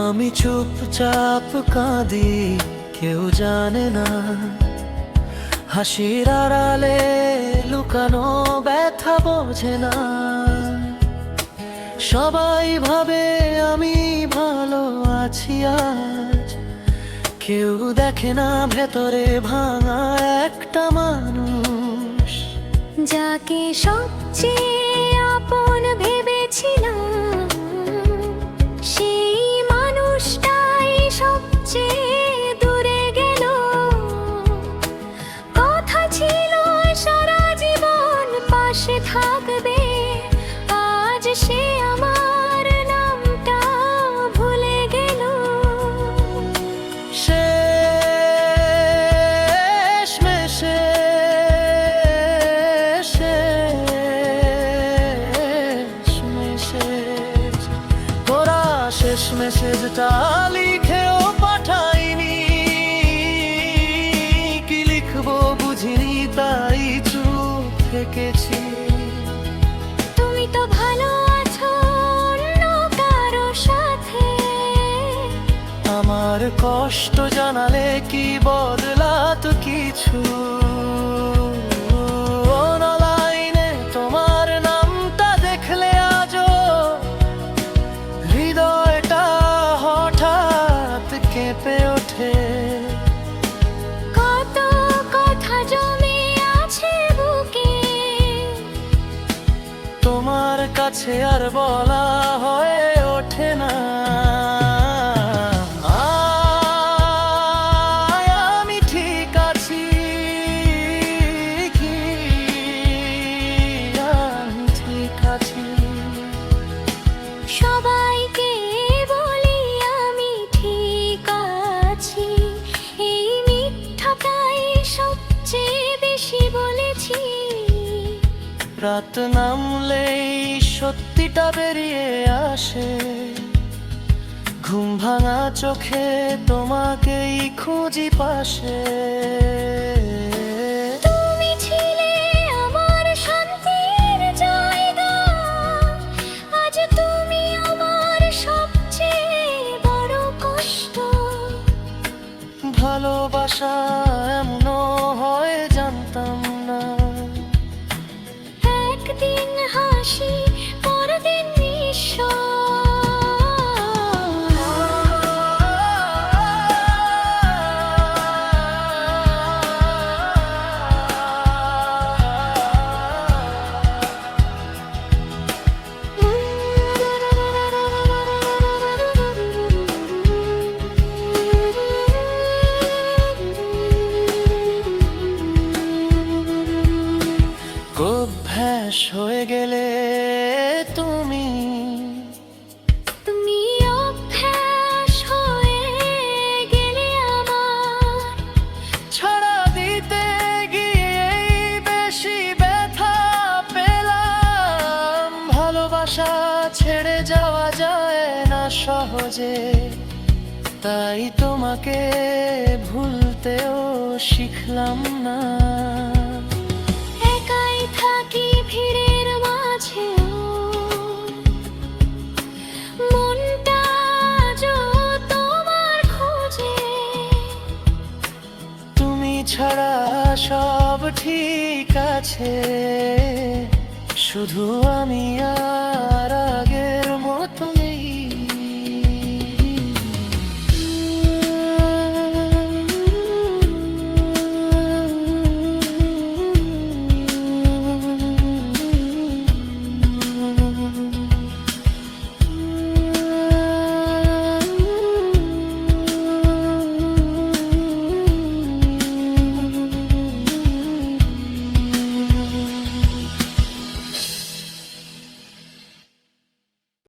আমি চুপচাপ কাঁদি, কেউ জানে না। হাসির আড়ালে লুকানো ব্যথা বোঝে না। সবাই ভাবে আমি ভালো আছি আজ, কেউ দেখে না ভেতরে ভাঙা একটা মানুষ। যাকে সবচেয়ে আপন ভেবেছিলাম, সেই মানুষটাই সবচেয়ে দূরে গেল। কথা ছিল সারা জীবন পাশে থাকবে, আজ সে আমার নামটা ভুলে গেল। শেষ মেসেজটা লিখেও পাঠাইনি, কি লিখবো বুঝিনি, তাই চুপ থেকেছি। তুমি তো ভালো আছো অন্য কারো সাথে, আমার কষ্ট জানালে কি বদলাতো কিছু? অনলাইনে তোমার নামটা দেখলে আজও হৃদয়টা হঠাৎ কেঁপে ওঠে। কত কথা জমে আছে বুকে, তোমার কাছে আর বলা হয়ে ওঠে না। আমি ঠিক আছি কি? আমি ঠিক আছি। সবাইকে বলি আমি ঠিক আছি, এই মিথ্যাটাই সবচেয়ে বেশি বলেছি। রাত নামলেই সত্যিটা বেরিয়ে আসে, ঘুম ভাঙা চোখে তোমাকেই খুঁজি পাশে। তুমি ছিলে আমার শান্তির জায়গা, আজ তুমি আমার সবচেয়ে বড় কষ্ট। ভালোবাসা এমনও হয় জানতাম না। একদিন হাসি পরদিন অভ্যাস হয়ে গেলে তুমি, তুমি অভ্যাস হয়ে গেলে আমার। ছাড়া দিতে গিয়েই বেশি ব্যথা পেলাম। ভালোবাসা ছেড়ে যাওয়া যায় না সহজে, তাই তোমাকে ভুলতেও শিখলাম না। একাই থাকি ভিড়ের মাঝেও, মনটা আজও তোমার খোঁজে। তুমি ছাড়া সব ঠিক আছে, শুধু আমি আর